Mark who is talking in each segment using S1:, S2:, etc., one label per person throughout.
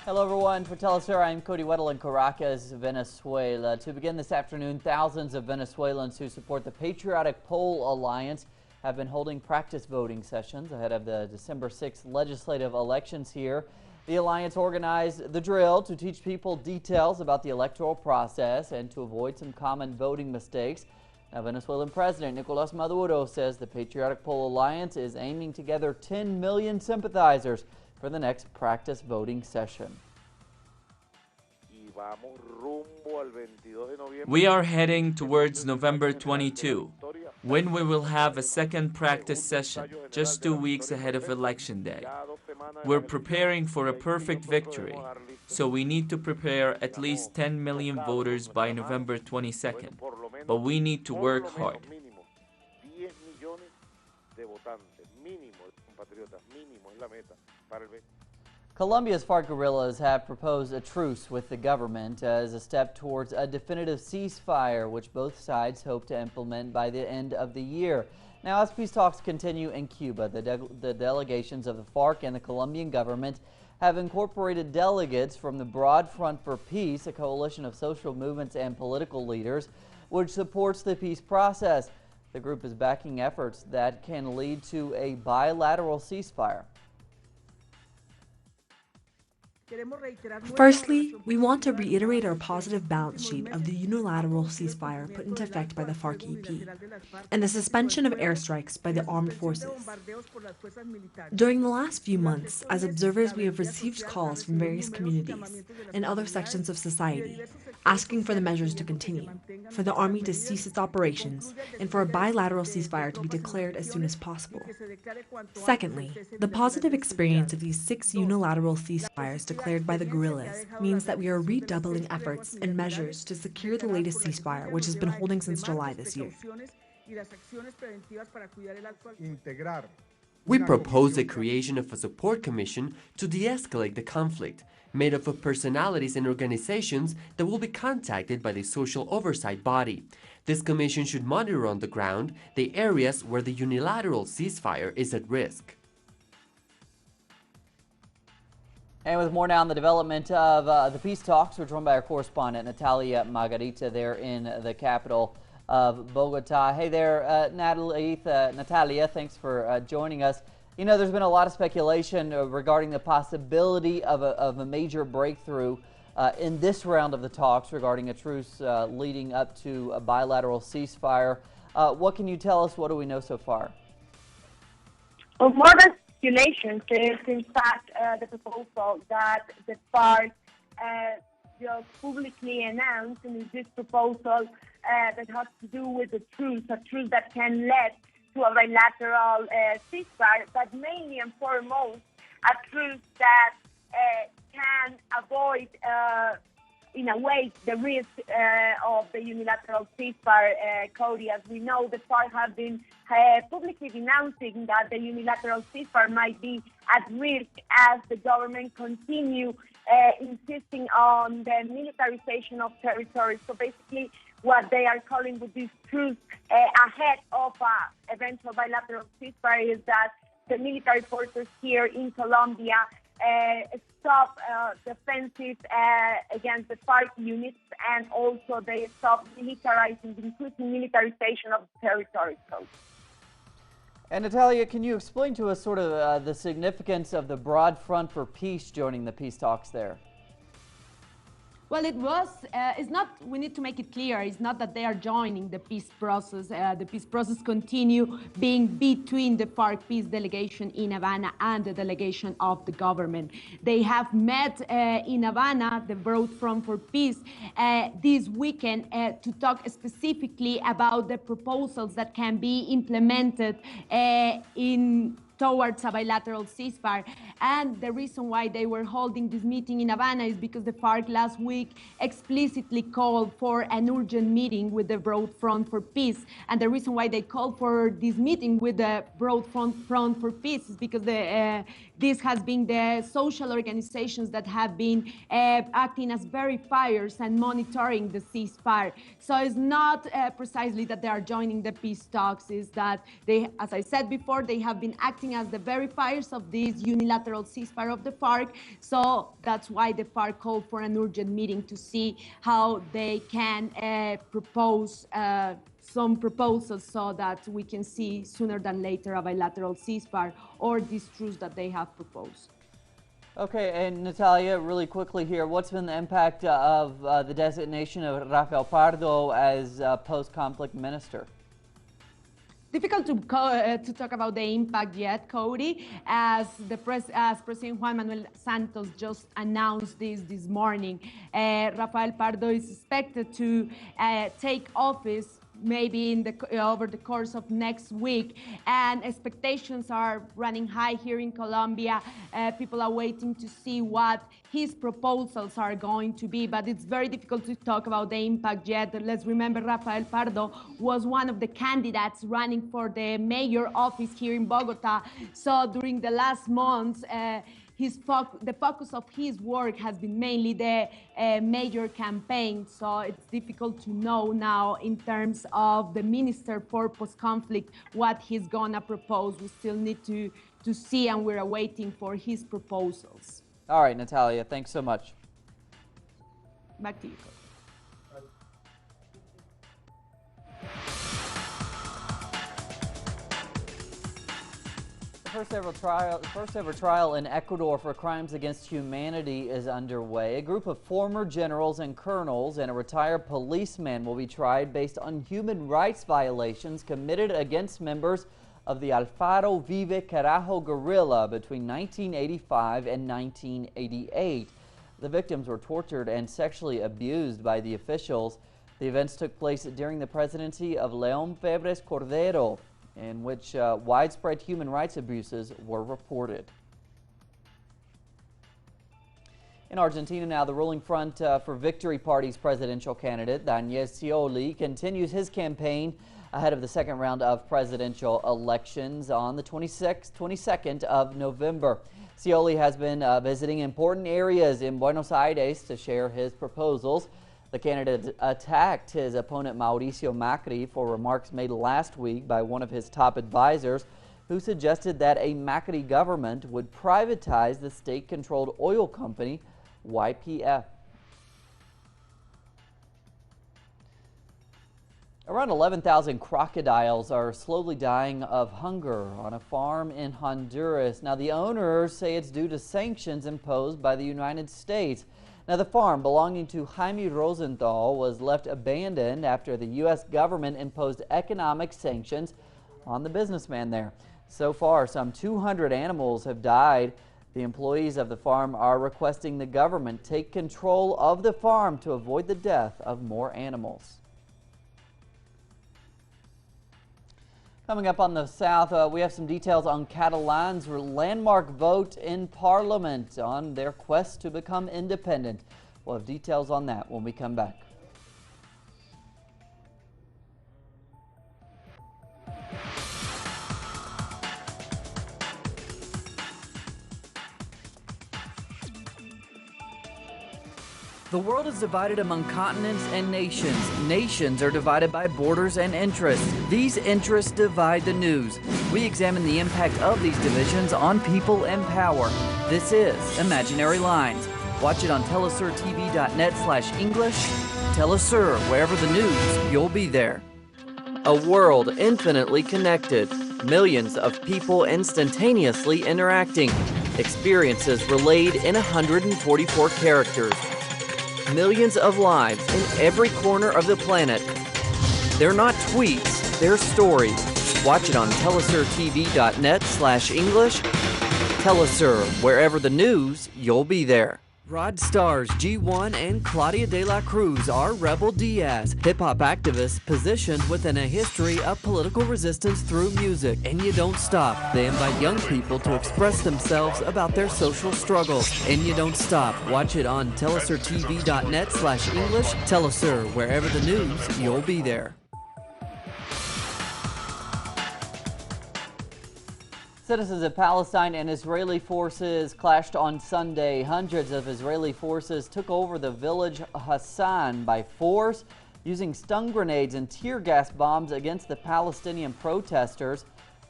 S1: Hello everyone, for Telesur, I'm Cody Weddle in Caracas, Venezuela. To begin this afternoon, thousands of Venezuelans who support the Patriotic Poll Alliance have been holding practice voting sessions ahead of the December 6th legislative elections here. The alliance organized the drill to teach people details about the electoral process and to avoid some common voting mistakes. Now, Venezuelan President Nicolas Maduro says the Patriotic Poll Alliance is aiming to gather 10 million sympathizers for the next practice voting session.
S2: We are heading towards November 22, when we will have a second practice session, just 2 weeks ahead of Election Day. We're preparing for a perfect victory, so we need to prepare at least 10 million voters by November 22nd, but we need to work hard.
S1: Colombia's FARC guerrillas have proposed a truce with the government as a step towards a definitive ceasefire, which both sides hope to implement by the end of the year. Now, as peace talks continue in Cuba, the delegations of the FARC and the Colombian government have incorporated delegates from the Broad Front for Peace, a coalition of social movements and political leaders, which supports the peace process. The group is backing efforts that can lead to a bilateral ceasefire.
S3: Firstly, we want to reiterate our positive balance sheet of the unilateral ceasefire put into effect by the FARC-EP and the suspension of airstrikes by the armed forces. During the last few months, as observers, we have received calls from various communities and other sections of society asking for the measures to continue, for the army to cease its operations, and for a bilateral ceasefire to be declared as soon as possible. Secondly, the positive experience of these 6 unilateral ceasefires declared by the guerrillas means that we are redoubling efforts and measures to secure the latest ceasefire, which has been holding since July this year.
S4: We propose the creation of a support commission to de-escalate the conflict, made up of personalities and organizations that will be contacted by the social oversight body. This commission should monitor on the ground the areas where the unilateral ceasefire is at risk.
S1: And with more now on the development of the peace talks, we're joined by our correspondent, Natalia Margarita, there in the capital of Bogota. Hey there, Natalia, thanks for joining us. You know, there's been a lot of speculation regarding the possibility of a major breakthrough in this round of the talks regarding a truce leading up to a bilateral ceasefire. What can you tell us? What do we know so far?
S5: Well, more than speculations, is in fact the proposal that the FARC just publicly announced, and is this proposal that has to do with a truce that can lead to a bilateral ceasefire, but mainly and foremost a truce that can avoid, in a way, the risk of the unilateral ceasefire. Cody, as we know, the FARC have been publicly denouncing that the unilateral ceasefire might be at risk as the government continue insisting on the militarization of territories. So basically, what they are calling with this truce ahead of an eventual bilateral ceasefire is that the military forces here in Colombia stop the offensive against the FARC units, and also they stop militarizing, increasing militarization of the territories.
S1: And Natalia, can you explain to us sort of the significance of the Broad Front for Peace joining the peace talks there?
S6: Well, it's not, we need to make it clear, it's not that they are joining the peace process. The peace process continue being between the FARC peace delegation in Havana and the delegation of the government. They have met in Havana, the Broad Front for Peace, this weekend to talk specifically about the proposals that can be implemented towards a bilateral ceasefire. And the reason why they were holding this meeting in Havana is because the FARC last week explicitly called for an urgent meeting with the Broad Front for Peace. And the reason why they called for this meeting with the Broad Front for Peace is because this has been the social organizations that have been acting as verifiers and monitoring the ceasefire. So it's not precisely that they are joining the peace talks, is that they, as I said before, they have been acting acting as the verifiers of this unilateral ceasefire of the FARC. So that's why the FARC called for an urgent meeting to see how they can propose some proposals so that we can see sooner than later a bilateral ceasefire or this truce that they have proposed.
S1: Okay, and Natalia, really quickly here, what's been the impact of the designation of Rafael Pardo as post-conflict minister?
S6: Difficult to talk about the impact yet, Cody, as President Juan Manuel Santos just announced this morning. Rafael Pardo is expected to take office maybe over the course of next week, and expectations are running high here in Colombia. People are waiting to see what his proposals are going to be, but it's very difficult to talk about the impact yet. Let's remember Rafael Pardo was one of the candidates running for the mayor office here in Bogota. So during the last months, the focus of his work has been mainly the major campaign. So it's difficult to know now in terms of the minister for post-conflict what he's gonna propose. We still need to see, and we're waiting for his proposals.
S1: All right, Natalia, thanks so much.
S6: Back to you.
S1: The first ever trial in Ecuador for crimes against humanity is underway. A group of former generals and colonels and a retired policeman will be tried based on human rights violations committed against members of the Alfaro Vive Carajo guerrilla between 1985 and 1988. The victims were tortured and sexually abused by the officials. The events took place during the presidency of León Febres Cordero, in which widespread human rights abuses were reported. In Argentina now, the ruling Front for Victory Party's presidential candidate, Daniel Scioli, continues his campaign ahead of the second round of presidential elections on the 22nd of November. Scioli has been visiting important areas in Buenos Aires to share his proposals. The candidate attacked his opponent Mauricio Macri for remarks made last week by one of his top advisors, who suggested that a Macri government would privatize the state-controlled oil company YPF. Around 11,000 crocodiles are slowly dying of hunger on a farm in Honduras. Now, the owners say it's due to sanctions imposed by the United States. Now, the farm belonging to Jaime Rosenthal was left abandoned after the U.S. government imposed economic sanctions on the businessman there. So far, some 200 animals have died. The employees of the farm are requesting the government take control of the farm to avoid the death of more animals. Coming up on the south, we have some details on Catalan's landmark vote in Parliament on their quest to become independent. We'll have details on that when we come back. The world is divided among continents and nations. Nations are divided by borders and interests. These interests divide the news. We examine the impact of these divisions on people and power. This is Imaginary Lines. Watch it on telesurtv.net/English. Telesur, wherever the news, you'll be there. A world infinitely connected. Millions of people instantaneously interacting. Experiences relayed in 144 characters. Millions of lives in every corner of the planet. They're not tweets, they're stories. Watch it on telesurtv.net/English. Telesur, wherever the news, you'll be there. Rod stars G1 and Claudia de la Cruz are Rebel Diaz, hip-hop activists positioned within a history of political resistance through music. And you don't stop. They invite young people to express themselves about their social struggles. And you don't stop. Watch it on telesurtv.net/English. Telesur, wherever the news, you'll be there. Citizens of Palestine and Israeli forces clashed on Sunday. Hundreds of Israeli forces took over the village Hassan by force, using stun grenades and tear gas bombs against the Palestinian protesters.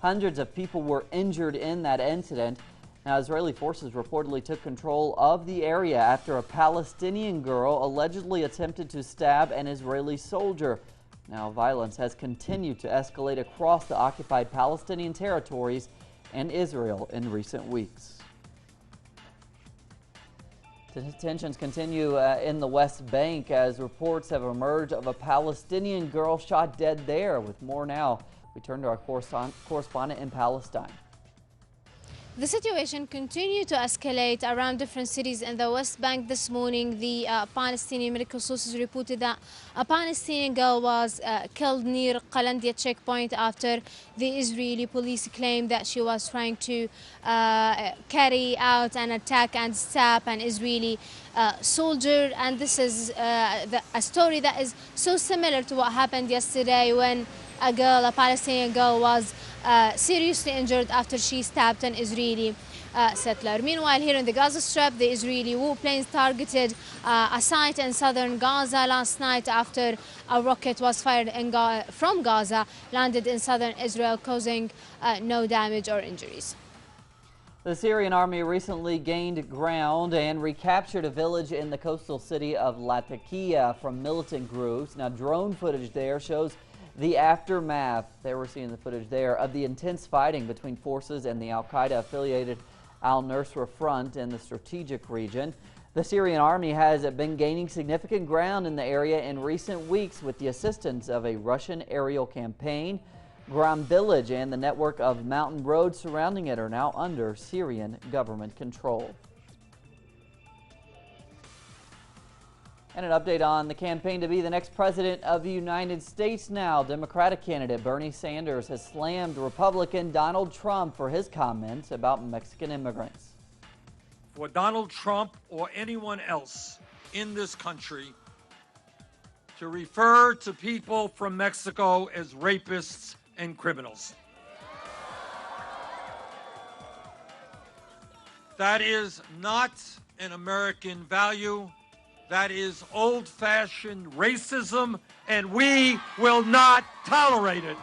S1: Hundreds of people were injured in that incident. Now, Israeli forces reportedly took control of the area after a Palestinian girl allegedly attempted to stab an Israeli soldier. Now, violence has continued to escalate across the occupied Palestinian territories and Israel in recent weeks. Tensions continue in the West Bank as reports have emerged of a Palestinian girl shot dead there. With more now, we turn to our correspondent in Palestine.
S7: The situation continued to escalate around different cities in the West Bank this morning. The Palestinian medical sources reported that a Palestinian girl was killed near Qalandia checkpoint after the Israeli police claimed that she was trying to carry out an attack and stab an Israeli soldier. And this is a story that is so similar to what happened yesterday when a Palestinian girl was seriously injured after she stabbed an Israeli settler. Meanwhile, here in the Gaza Strip, the Israeli warplanes targeted a site in southern Gaza last night after a rocket was fired from Gaza, landed in southern Israel, causing no damage or injuries.
S1: The Syrian army recently gained ground and recaptured a village in the coastal city of Latakia from militant groups. Now, drone footage there shows the aftermath, there we're seeing the footage there, of the intense fighting between forces and the al-Qaeda-affiliated al-Nusra Front in the strategic region. The Syrian army has been gaining significant ground in the area in recent weeks with the assistance of a Russian aerial campaign. Gram village and the network of mountain roads surrounding it are now under Syrian government control. And an update on the campaign to be the next president of the United States now. Democratic candidate Bernie Sanders has slammed Republican Donald Trump for his comments about Mexican immigrants.
S8: For Donald Trump or anyone else in this country to refer to people from Mexico as rapists and criminals. That is not an American value. That is old-fashioned racism, and we will not tolerate it.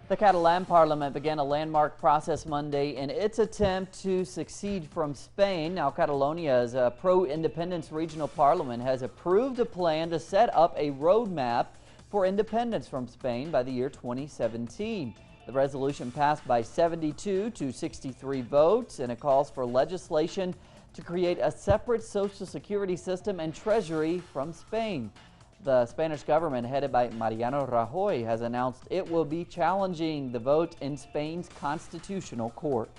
S1: The Catalan parliament began a landmark process Monday in its attempt to secede from Spain. Now, Catalonia's pro-independence regional parliament has approved a plan to set up a roadmap for independence from Spain by the year 2017. The resolution passed by 72 to 63 votes, and it calls for legislation to create a separate social security system and treasury from Spain. The Spanish government, headed by Mariano Rajoy, has announced it will be challenging the vote in Spain's constitutional court.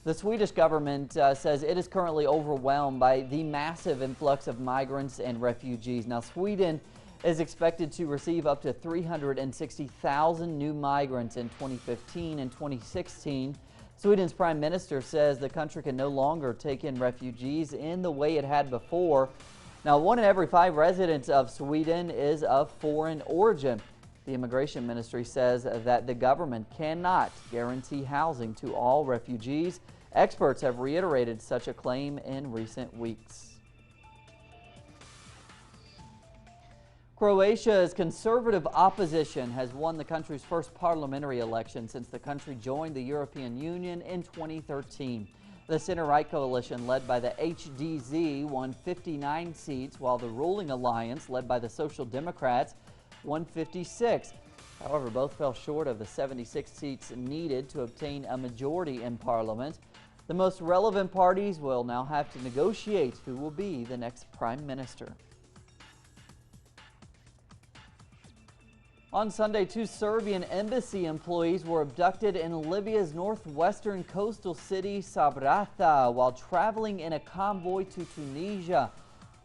S1: The Swedish government says it is currently overwhelmed by the massive influx of migrants and refugees. Now, Sweden is expected to receive up to 360,000 new migrants in 2015 and 2016. Sweden's prime minister says the country can no longer take in refugees in the way it had before. Now, 1 in every 5 residents of Sweden is of foreign origin. The immigration ministry says that the government cannot guarantee housing to all refugees. Experts have reiterated such a claim in recent weeks. Croatia's conservative opposition has won the country's first parliamentary election since the country joined the European Union in 2013. The center-right coalition, led by the HDZ, won 59 seats, while the ruling alliance, led by the Social Democrats, won 56. However, both fell short of the 76 seats needed to obtain a majority in parliament. The most relevant parties will now have to negotiate who will be the next prime minister. On Sunday, 2 Serbian embassy employees were abducted in Libya's northwestern coastal city, Sabratha, while traveling in a convoy to Tunisia.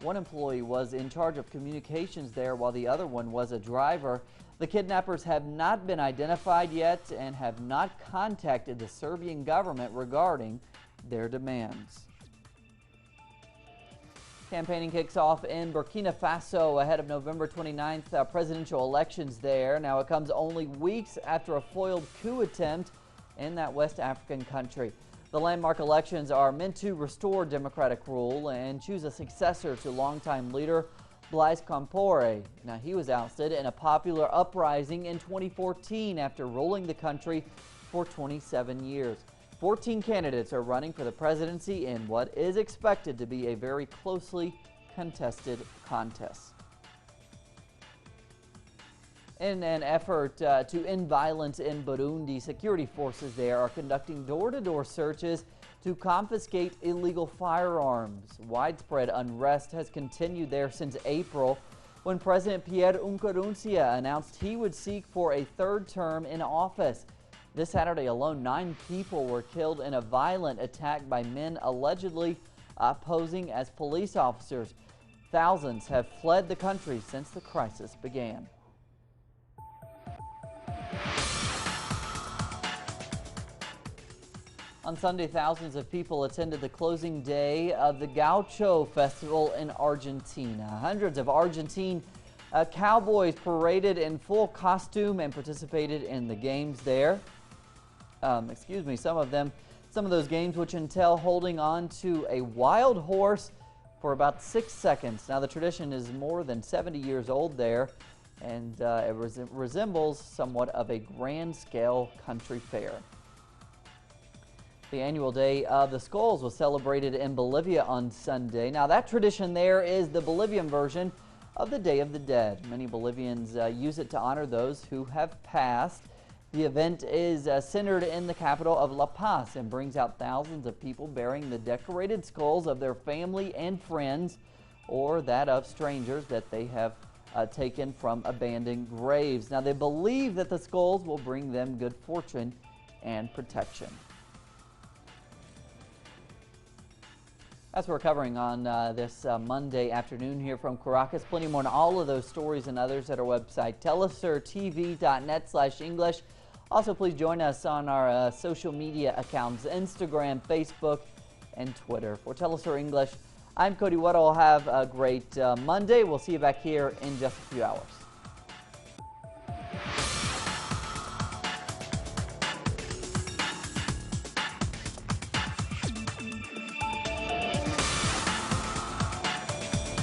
S1: One employee was in charge of communications there, while the other one was a driver. The kidnappers have not been identified yet and have not contacted the Serbian government regarding their demands. Campaigning kicks off in Burkina Faso ahead of November 29th presidential elections there. Now, it comes only weeks after a foiled coup attempt in that West African country. The landmark elections are meant to restore democratic rule and choose a successor to longtime leader Blaise Compaoré. Now, he was ousted in a popular uprising in 2014 after ruling the country for 27 years. 14 candidates are running for the presidency in what is expected to be a very closely contested contest. In an effort to end violence in Burundi, security forces there are conducting door-to-door searches to confiscate illegal firearms. Widespread unrest has continued there since April, when President Pierre Nkurunziza announced he would seek for a third term in office. This Saturday alone, 9 people were killed in a violent attack by men allegedly posing as police officers. Thousands have fled the country since the crisis began. On Sunday, thousands of people attended the closing day of the Gaucho Festival in Argentina. Hundreds of Argentine cowboys paraded in full costume and participated in the games there. Some of those games which entail holding on to a wild horse for about 6 seconds. Now, the tradition is more than 70 years old there, and it resembles somewhat of a grand-scale country fair. The annual Day of the Skulls was celebrated in Bolivia on Sunday. Now, that tradition there is the Bolivian version of the Day of the Dead. Many Bolivians use it to honor those who have passed. The event is centered in the capital of La Paz and brings out thousands of people bearing the decorated skulls of their family and friends, or that of strangers that they have taken from abandoned graves. Now, they believe that the skulls will bring them good fortune and protection. That's what we're covering on this Monday afternoon here from Caracas. Plenty more on all of those stories and others at our website, telesurtv.net/English. Also, please join us on our social media accounts, Instagram, Facebook, and Twitter. For Telesur English, I'm Cody Weddle. Have a great Monday. We'll see you back here in just a few hours.